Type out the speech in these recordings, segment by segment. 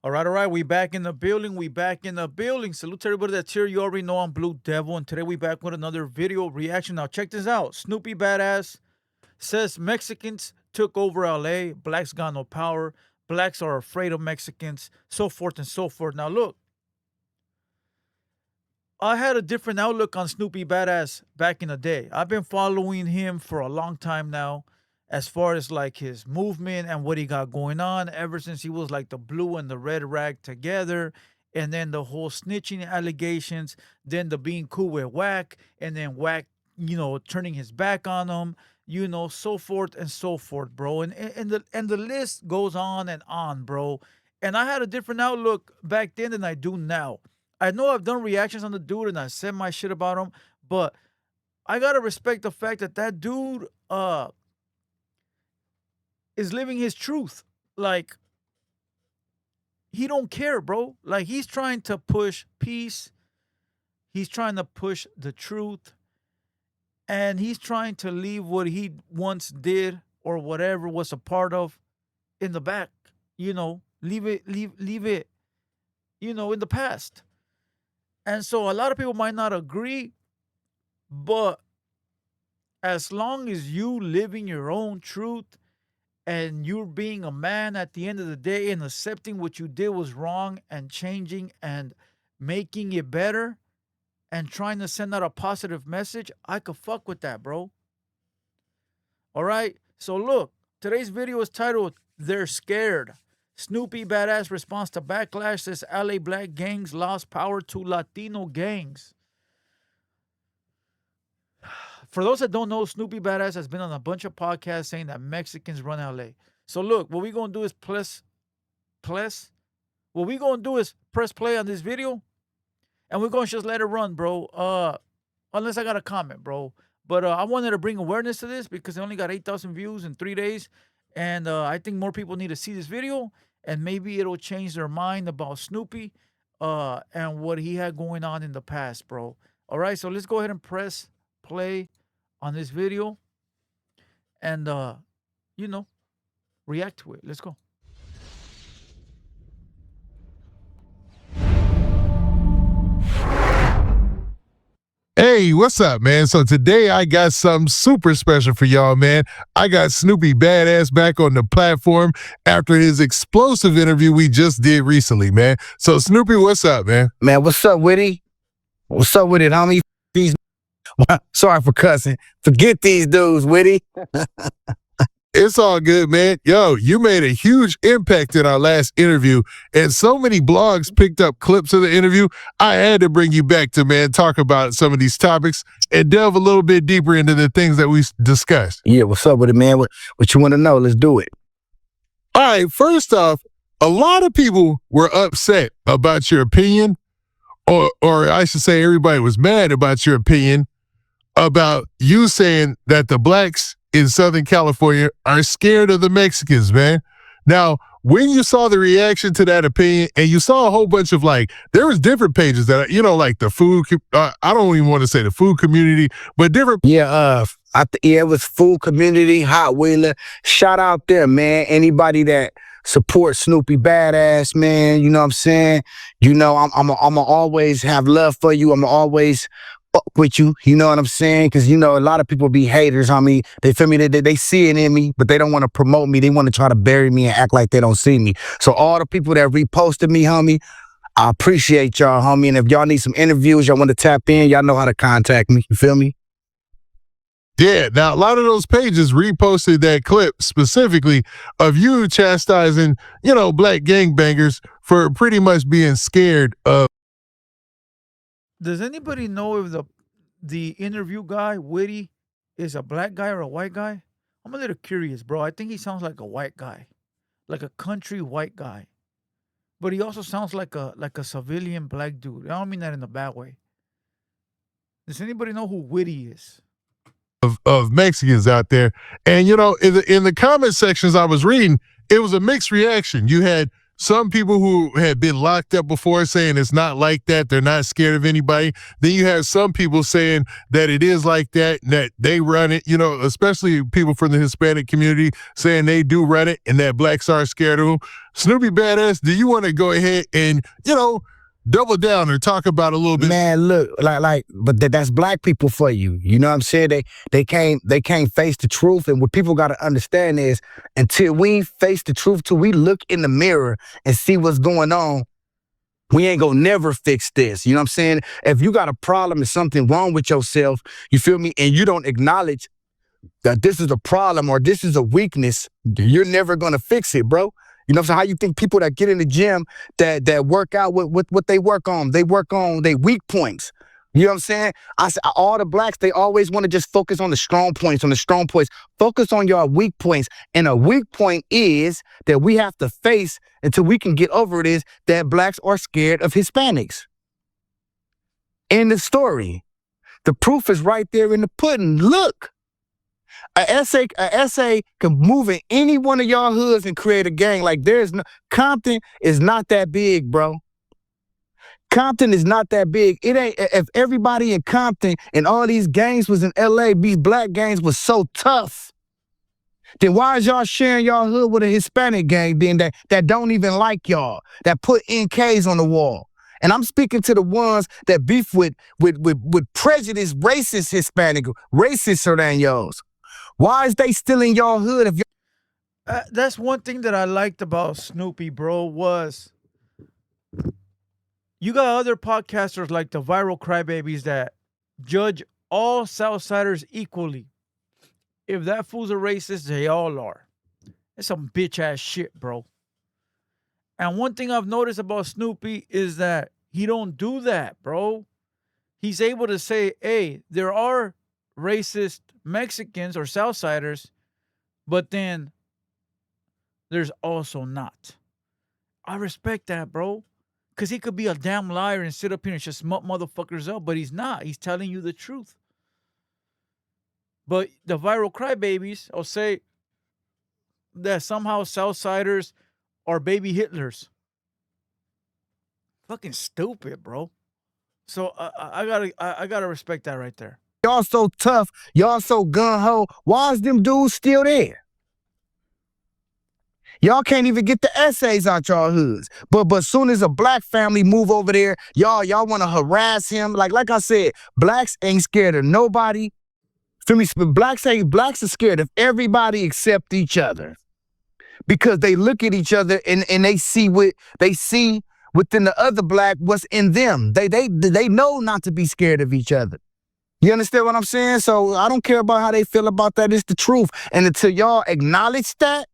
All right. We back in the building. We back in the building. Salute to everybody that's here. You already know I'm Blue Devil, and today we back with another video reaction. Now check this out. Snoopy Badass says Mexicans took over LA. Blacks got no power. Blacks are afraid of Mexicans. So forth and so forth. Now look, I had a different outlook on Snoopy Badass back in the day. I've been following him for a long time now, as far as like his movement and what he got going on ever since he was like the blue and the red rag together. And then the whole snitching allegations, then the being cool with Whack, and then Whack, turning his back on him, so forth and so forth, bro. And the list goes on, bro. And I had a different outlook back then than I do now. I know I've done reactions on the dude and I said my shit about him, but I gotta respect the fact that that dude is living his truth. Like, he don't care, bro. Like, he's trying to push peace. He's trying to push the truth. And he's trying to leave what he once did or whatever was a part of in the back. Leave it, in the past. And so a lot of people might not agree, but as long as you living your own truth and you're being a man at the end of the day and accepting what you did was wrong and changing and making it better and trying to send out a positive message, I could fuck with that, bro. All right? So look, today's video is titled, They're Scared. Snoopy Badass response to backlash says LA black gangs lost power to Latino gangs. For those that don't know, Snoopy Badass has been on a bunch of podcasts saying that Mexicans run LA. So look, what we're gonna do is press play on this video, and we're gonna just let it run, bro. Unless I got a comment, bro. But I wanted to bring awareness to this because it only got 8,000 views in 3 days. And I think more people need to see this video, and maybe it'll change their mind about Snoopy and what he had going on in the past, bro. All right, so let's go ahead and press play on this video and, react to it. Let's go. Hey, what's up, man? So today I got something super special for y'all, man. I got Snoopy Badass back on the platform after his explosive interview we just did recently, man. So Snoopy, what's up, man? Man, what's up, Witty? What's up with it, homie? These sorry for cussing. Forget these dudes, Witty. It's all good, man. Yo, you made a huge impact in our last interview, and so many blogs picked up clips of the interview. I had to bring you back to, man, talk about some of these topics and delve a little bit deeper into the things that we discussed. Yeah, what's up with it, man? What you want to know? Let's do it. All right, first off, a lot of people were upset about your opinion, or I should say everybody was mad about your opinion about you saying that the blacks in Southern California are scared of the Mexicans, man. Now, when you saw the reaction to that opinion, and you saw a whole bunch of there was different pages that, like the food, I don't even want to say the food community, but different. Yeah, it was Food Community, Hot Wheeler. Shout out there, man. Anybody that supports Snoopy Badass, man. You know what I'm saying? I'm always have love for you. I'm always fuck with you, you know what I'm saying? Because, a lot of people be haters on me. They feel me, they see it in me, but they don't want to promote me. They want to try to bury me and act like they don't see me. So all the people that reposted me, homie, I appreciate y'all, homie. And if y'all need some interviews, y'all want to tap in, y'all know how to contact me. You feel me? Yeah, now a lot of those pages reposted that clip specifically of you chastising, black gangbangers for pretty much being scared of. Does anybody know if the interview guy, Witty, is a black guy or a white guy? I'm a little curious, bro. I think he sounds like a white guy, like a country white guy. But he also sounds like a civilian black dude. I don't mean that in a bad way. Does anybody know who Witty is? Of Mexicans out there. And, in the comment sections I was reading, it was a mixed reaction. You had some people who had been locked up before saying it's not like that. They're not scared of anybody. Then you have some people saying that it is like that, that they run it, especially people from the Hispanic community saying they do run it and that blacks aren't scared of them. Snoopy Badass, do you want to go ahead and, double down or talk about a little bit? Man, look, but that's black people for you. You know what I'm saying? They can't face the truth. And what people got to understand is, until we face the truth, till we look in the mirror and see what's going on, we ain't gonna never fix this. You know what I'm saying? If you got a problem and something wrong with yourself, you feel me, and you don't acknowledge that this is a problem or this is a weakness, you're never gonna fix it, bro. You know what I'm saying? How you think people that get in the gym that work out with what they work on their weak points. You know what I'm saying? All the blacks, they always want to just focus on the strong points, Focus on your weak points. And a weak point is that we have to face until we can get over it is that blacks are scared of Hispanics. End of story. The proof is right there in the pudding. Look. An essay can move in any one of y'all hoods and create a gang. Like Compton is not that big, bro. Compton is not that big. It ain't. If everybody in Compton and all these gangs was in LA, these black gangs was so tough, then why is y'all sharing y'all hood with a Hispanic gang then that don't even like y'all, that put NKs on the wall? And I'm speaking to the ones that beef with prejudiced, racist Hispanic, racister than y'all. Why is they still in y'all hood? If That's one thing that I liked about Snoopy, bro, was you got other podcasters like the Viral Crybabies that judge all Southsiders equally. If that fool's a racist, they all are. It's some bitch ass shit, bro. And one thing I've noticed about Snoopy is that he don't do that, bro. He's able to say, hey, there are racist Mexicans or Southsiders, but then there's also not. I respect that, bro. Because he could be a damn liar and sit up here and just smut motherfuckers up, but he's not. He's telling you the truth. But the Viral Crybabies will say that somehow Southsiders are baby Hitlers. Fucking stupid, bro. So I gotta respect that right there. y'all so tough, y'all so gun-ho, why is them dudes still there? Y'all can't even get the essays out y'all hoods. But soon as a black family move over there, y'all want to harass him. Like I said, blacks ain't scared of nobody. Feel me? Blacks are scared of everybody except each other. Because they look at each other and they see within the other black what's in them. They know not to be scared of each other. You understand what I'm saying? So I don't care about how they feel about that. It's the truth. And until y'all acknowledge that,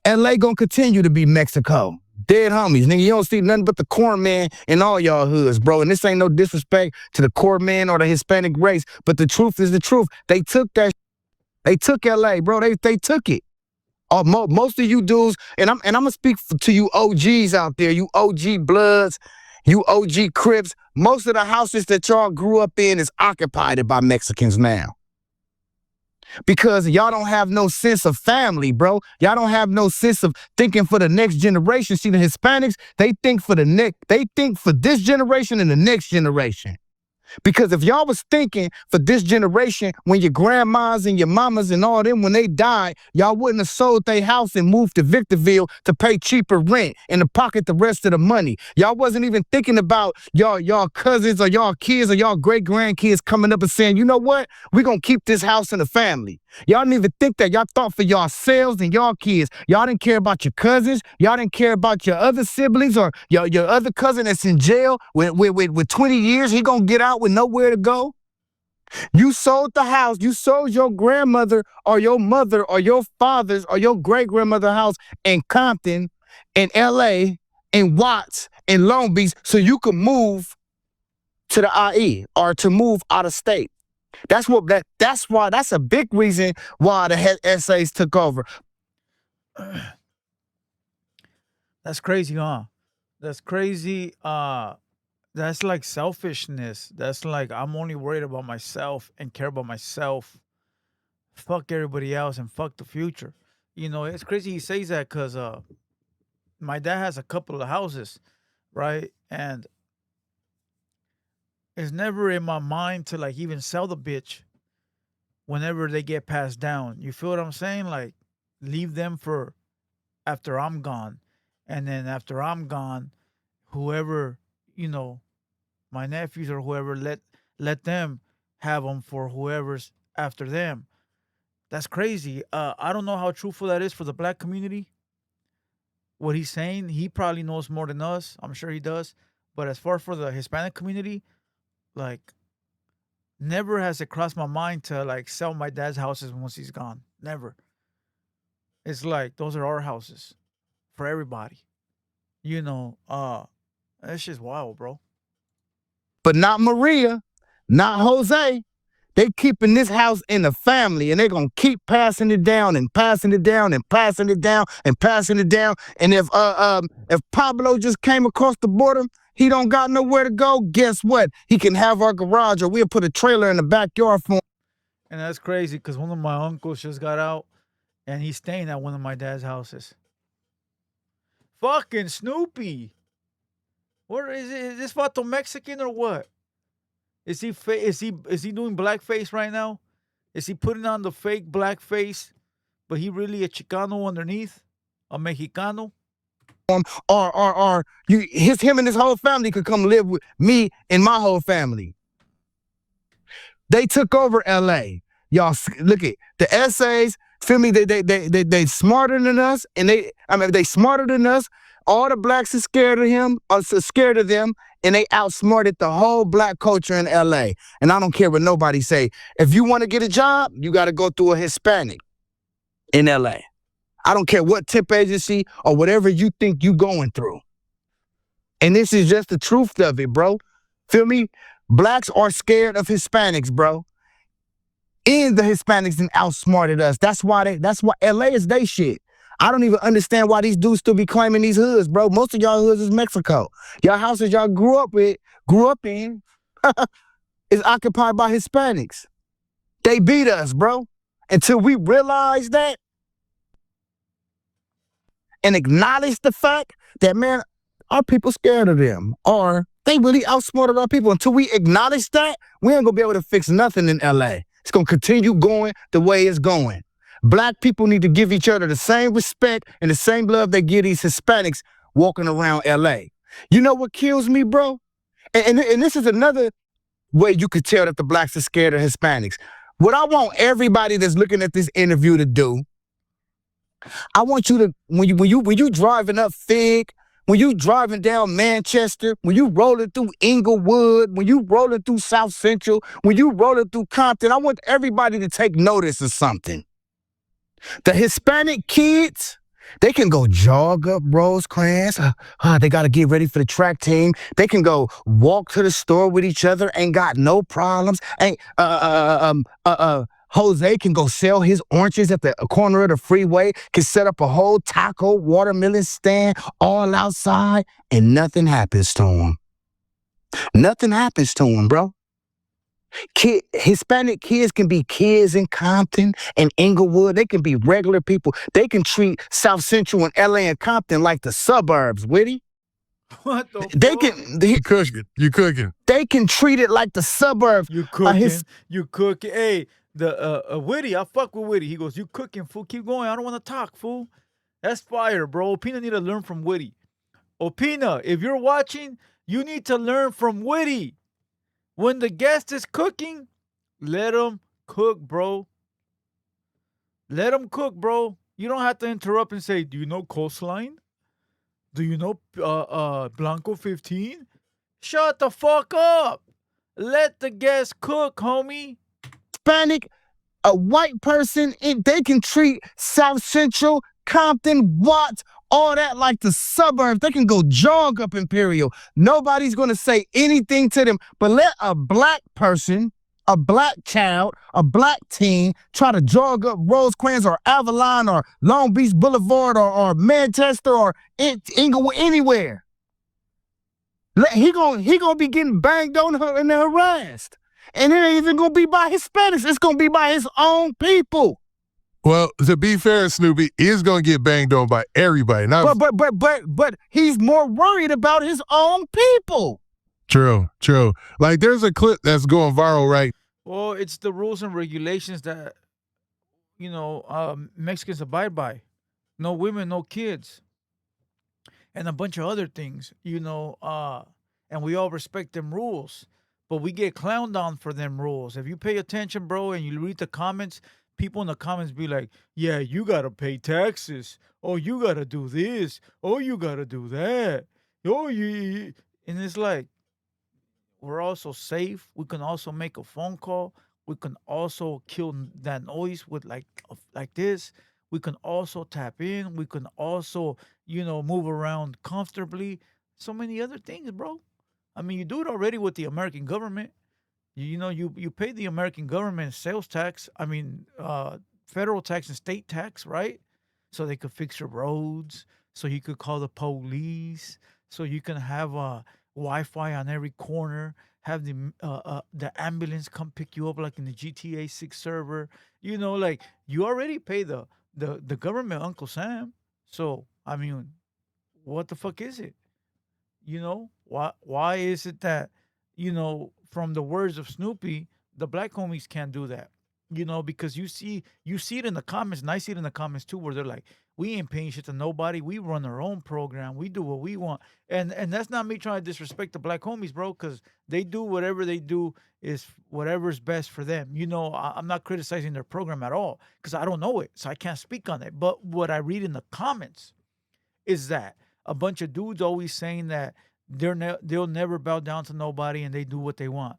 LA gonna continue to be Mexico. Dead homies. Nigga, you don't see nothing but the corn man in all y'all hoods, bro. And this ain't no disrespect to the corn man or the Hispanic race, but the truth is the truth. They took LA, bro. They took it. Most of you dudes, and I'm gonna speak to you OGs out there, you OG Bloods, you OG Crips. Most of the houses that y'all grew up in is occupied by Mexicans now. Because y'all don't have no sense of family, bro. Y'all don't have no sense of thinking for the next generation. See, the Hispanics, they think for this generation and the next generation. Because if y'all was thinking for this generation, when your grandmas and your mamas and all them, when they died, y'all wouldn't have sold their house and moved to Victorville to pay cheaper rent and to pocket the rest of the money. Y'all wasn't even thinking about y'all cousins or y'all kids or y'all great-grandkids coming up and saying, you know what? We're going to keep this house in the family. Y'all didn't even think that. Y'all thought for yourselves and y'all kids. Y'all didn't care about your cousins. Y'all didn't care about your other siblings or your other cousin that's in jail with 20 years. He gonna get out with nowhere to go. You sold the house. You sold your grandmother or your mother or your father's or your great-grandmother's house in Compton, in L.A., in Watts, in Long Beach so you could move to the IE or to move out of state. That's a big reason why the essays took over. That's crazy, huh? That's crazy. That's like selfishness. That's like I'm only worried about myself and care about myself. Fuck everybody else and fuck the future. You know, it's crazy he says that because my dad has a couple of houses, right? And it's never in my mind to like even sell the bitch whenever they get passed down. You feel what I'm saying? Like leave them for after I'm gone. And then after I'm gone, whoever, you know, my nephews or whoever, let them have them for whoever's after them. That's crazy. I don't know how truthful that is for the black community. What he's saying, he probably knows more than us. I'm sure he does. But as far for the Hispanic community, like never has it crossed my mind to like sell my dad's houses once he's gone. Never. It's like those are our houses for everybody. You know, that's just wild, bro. But not Maria, not Jose. They keeping this house in the family, and they're gonna keep passing it down and passing it down and passing it down and passing it down. And if Pablo just came across the border, he don't got nowhere to go. Guess what? He can have our garage, or we'll put a trailer in the backyard for him. And that's crazy because one of my uncles just got out and he's staying at one of my dad's houses. Fucking Snoopy. What is it? Is this vato Mexican or what? Is he doing blackface right now? Is he putting on the fake blackface, but he really a Chicano underneath? A Mexicano? Or him and his whole family could come live with me and my whole family. They took over LA. Y'all look at the essays. Feel me? They smarter than us, and they smarter than us. All the blacks are scared of him, or scared of them, and they outsmarted the whole black culture in LA. And I don't care what nobody say. If you want to get a job, you got to go through a Hispanic in LA. I don't care what tip agency or whatever you think you going through. And this is just the truth of it, bro. Feel me? Blacks are scared of Hispanics, bro. And the Hispanics and outsmarted us. That's why LA is they shit. I don't even understand why these dudes still be claiming these hoods, bro. Most of y'all hoods is Mexico. Y'all houses y'all grew up in, is occupied by Hispanics. They beat us, bro. Until we realize that and acknowledge the fact that, man, our people scared of them, or they really outsmarted our people. Until we acknowledge that, we ain't gonna be able to fix nothing in LA. It's gonna continue going the way it's going. Black people need to give each other the same respect and the same love they give these Hispanics walking around LA. You know what kills me, bro? And this is another way you could tell that the blacks are scared of Hispanics. What I want everybody that's looking at this interview to do, I want you to, when you driving up Fig, when you driving down Manchester, when you rolling through Inglewood, when you rolling through South Central, when you rolling through Compton, I want everybody to take notice of something. The Hispanic kids, they can go jog up Rosecrans. They got to get ready for the track team. They can go walk to the store with each other. Ain't got no problems. Jose can go sell his oranges at the corner of the freeway, can set up a whole taco, watermelon stand all outside, and nothing happens to him. Nothing happens to him, bro. Hispanic kids can be kids in Compton and Inglewood. They can be regular people. They can treat South Central and LA and Compton like the suburbs, Whitty. What the They fuck? can. You cooking. They can treat it like the suburbs. You cooking. Hey, the Witty, I fuck with Witty. He goes, you cooking, fool. Keep going. I don't want to talk, fool. That's fire, bro. Opina need to learn from Witty. Opina, if you're watching, you need to learn from Witty. When the guest is cooking, let him cook, bro. Let him cook, bro. You don't have to interrupt and say, do you know coastline? Do you know Blanco 15? Shut the fuck up. Let the guest cook, homie. Hispanic, a white person, they can treat South Central, Compton, Watts, all that like the suburbs. They can go jog up Imperial. Nobody's going to say anything to them. But let a black person, a black child, a black teen try to jog up Rosecrans or Avalon or Long Beach Boulevard or Manchester or Inglewood, anywhere. He gonna be getting banged on and harassed. And it ain't even gonna be by Hispanics. It's gonna be by his own people. Well, to be fair, Snoopy is gonna get banged on by everybody. Not But he's more worried about his own people. true. Like there's a clip that's going viral, right? Well, it's the rules and regulations that Mexicans abide by. No women, no kids, and a bunch of other things. And we all respect them rules, but we get clowned on for them rules. If you pay attention, bro, and you read the comments, people in the comments be like, "Yeah, you gotta pay taxes. Oh, you gotta do this. Oh, you gotta do that. Oh, and it's like we're also safe. We can also make a phone call. We can also kill that noise with like this. We can also tap in. We can also, move around comfortably. So many other things, bro. I mean, you do it already with the American government. You pay the American government sales tax. I mean, federal tax and state tax, right? So they could fix your roads. So you could call the police. So you can have Wi-Fi on every corner. Have the ambulance come pick you up like in the GTA 6 server. Like you already pay the government, Uncle Sam. So I mean, what the fuck is it? Why is it that from the words of Snoopy, the black homies can't do that? Because you see it in the comments, and I see it in the comments too, where they're like, we ain't paying shit to nobody, we run our own program, we do what we want. And that's not me trying to disrespect the black homies, bro, because they do whatever they do is whatever's best for them. I'm not criticizing their program at all because I don't know it, so I can't speak on it. But what I read in the comments is that a bunch of dudes always saying that they'll never bow down to nobody and they do what they want.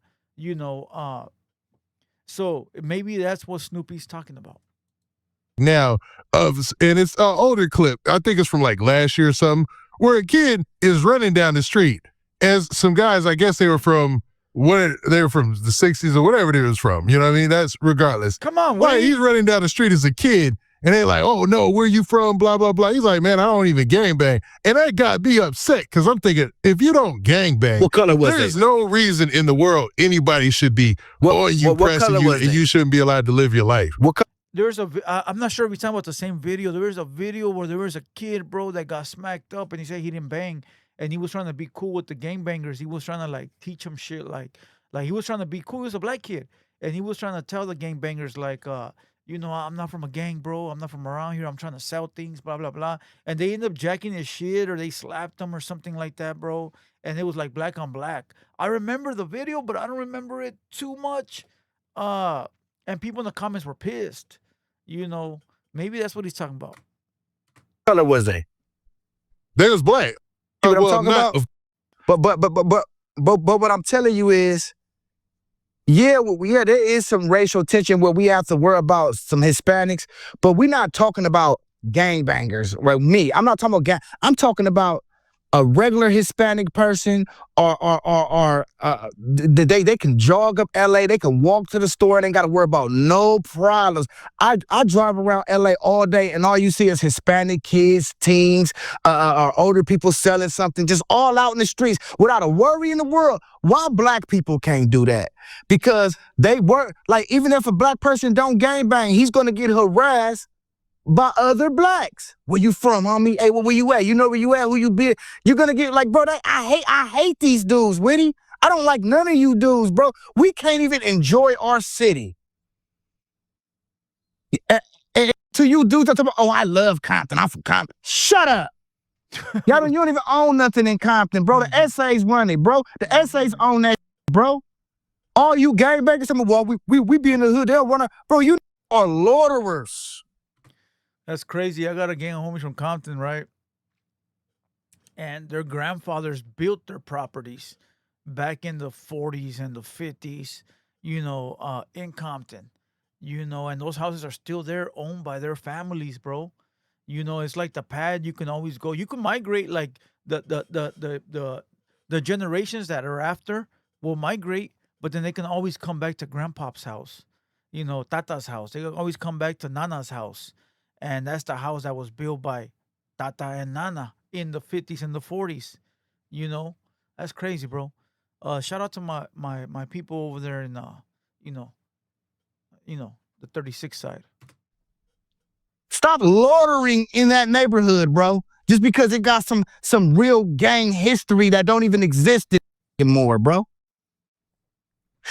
So maybe that's what Snoopy's talking about. Now and it's an older clip. I think it's from like last year or something, where a kid is running down the street as some guys, I guess they were from the 60s or whatever they was from. You know what I mean? That's regardless. Come on, Why he's running down the street as a kid and they like, oh no, where you from? Blah, blah, blah. He's like, man, I don't even gangbang. And that got me upset because I'm thinking, if you don't gangbang, What color was there's it? no reason in the world anybody should be on you, pressing you, and you shouldn't be allowed to live your life. I'm not sure if we're talking about the same video. There was a video where there was a kid, bro, that got smacked up, and he said he didn't bang, and he was trying to be cool with the gangbangers. He was trying to like teach them shit, like he was trying to be cool. He was a black kid, and he was trying to tell the gangbangers like, I'm not from a gang, bro. I'm not from around here. I'm trying to sell things, blah blah blah. And they end up jacking his shit, or they slapped him, or something like that, bro. And it was like black on black. I remember the video, but I don't remember it too much. And people in the comments were pissed. Maybe that's what he's talking about. What color was they? They was black. See what I'm talking about? But what I'm telling you is, yeah, there is some racial tension where we have to worry about some Hispanics, but we're not talking about gangbangers. Well, I'm not talking about gang. I'm talking about a regular Hispanic person, or they can jog up LA, they can walk to the store, and ain't got to worry about no problems. I drive around LA all day, and all you see is Hispanic kids, teens, or older people selling something, just all out in the streets without a worry in the world. Why black people can't do that? Because they work, like, even if a black person don't gangbang, he's gonna get harassed by other blacks. Where you from, homie? Hey, where you at? You know where you at? Who you be? You're gonna get like, bro, I hate these dudes, Whitty. I don't like none of you dudes, bro. We can't even enjoy our city. And to you dudes that talk about, oh, I love Compton. I'm from Compton. Shut up. You don't even own nothing in Compton, bro. The SA's run it, bro. The SA's own that, bro. All you gangbangers, well, we be in the hood, they'll run. Bro, you are loiterers. That's crazy. I got a gang of homies from Compton, right? And their grandfathers built their properties back in the 40s and the 50s, in Compton, and those houses are still there, owned by their families, bro. It's like the pad. You can always go. You can migrate, like the generations that are after will migrate, but then they can always come back to grandpop's house, Tata's house. They can always come back to Nana's house. And that's the house that was built by Tata and Nana in the 50s and the 40s. That's crazy, bro. Shout out to my people over there in the 36 side. Stop loitering in that neighborhood, bro. Just because it got some real gang history that don't even exist anymore, bro.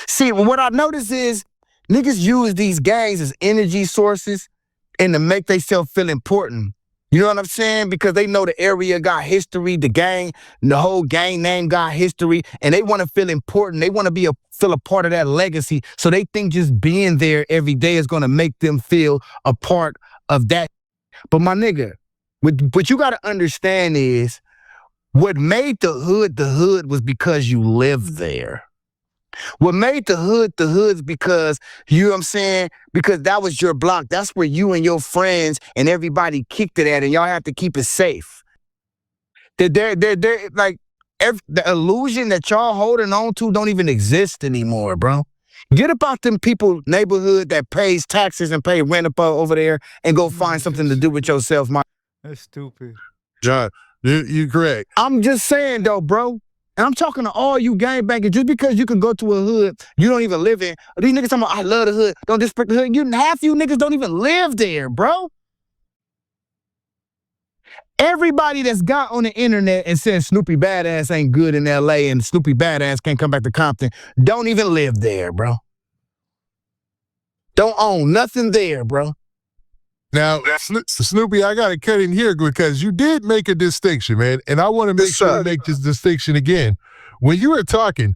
See, what I notice is niggas use these gangs as energy sources and to make themselves feel important. You know what I'm saying? Because they know the area got history, the gang, the whole gang name got history, and they want to feel important. They want to feel a part of that legacy. So they think just being there every day is going to make them feel a part of that. But my nigga, what you got to understand is what made the hood was because you lived there. What made the hood is because, you know what I'm saying? Because that was your block. That's where you and your friends and everybody kicked it at, and y'all have to keep it safe. They're like, the illusion that y'all holding on to don't even exist anymore, bro. Get about them people neighborhood that pays taxes and pay rent up over there and go find something to do with yourself, my. That's stupid. John, you're correct. I'm just saying though, bro. And I'm talking to all you gangbangers. Just because you can go to a hood you don't even live in. These niggas talking about, I love the hood. Don't disrespect the hood. Half you niggas don't even live there, bro. Everybody that's got on the internet and said Snoopy Badass ain't good in LA and Snoopy Badass can't come back to Compton don't even live there, bro. Don't own nothing there, bro. Now, Snoopy, I got to cut in here because you did make a distinction, man, and I want to make sure to make this distinction again. When you were talking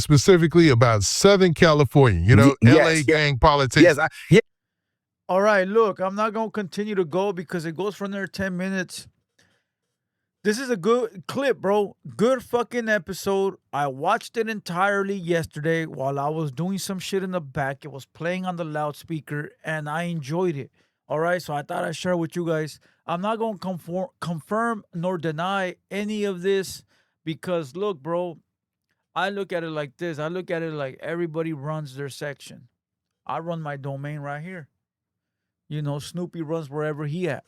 specifically about Southern California, you know, Yes, LA gang politics. Yes, All right, look, I'm not going to continue to go because it goes from there 10 minutes. This is a good clip, bro. Good fucking episode. I watched it entirely yesterday while I was doing some shit in the back. It was playing on the loudspeaker and I enjoyed it. All right, so I thought I'd share with you guys. I'm not going to confirm nor deny any of this because, look, bro, I look at it like this. I look at it like everybody runs their section. I run my domain right here. You know, Snoopy runs wherever he at.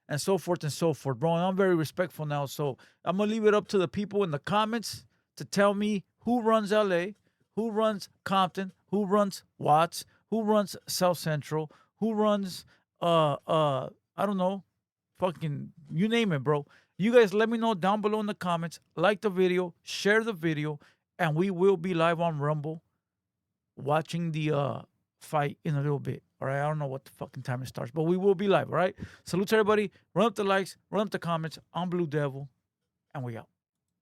And so forth and so forth, bro. And I'm very respectful now. So I'm going to leave it up to the people in the comments to tell me who runs LA, who runs Compton, who runs Watts, who runs South Central, who runs, I don't know, fucking, you name it, bro. You guys let me know down below in the comments. Like the video, share the video, and we will be live on Rumble watching the fight in a little bit. All right, I don't know what the fucking time it starts, but we will be live. All right, salute to everybody. Run up the likes, run up the comments. I'm Blue Devil, and we out.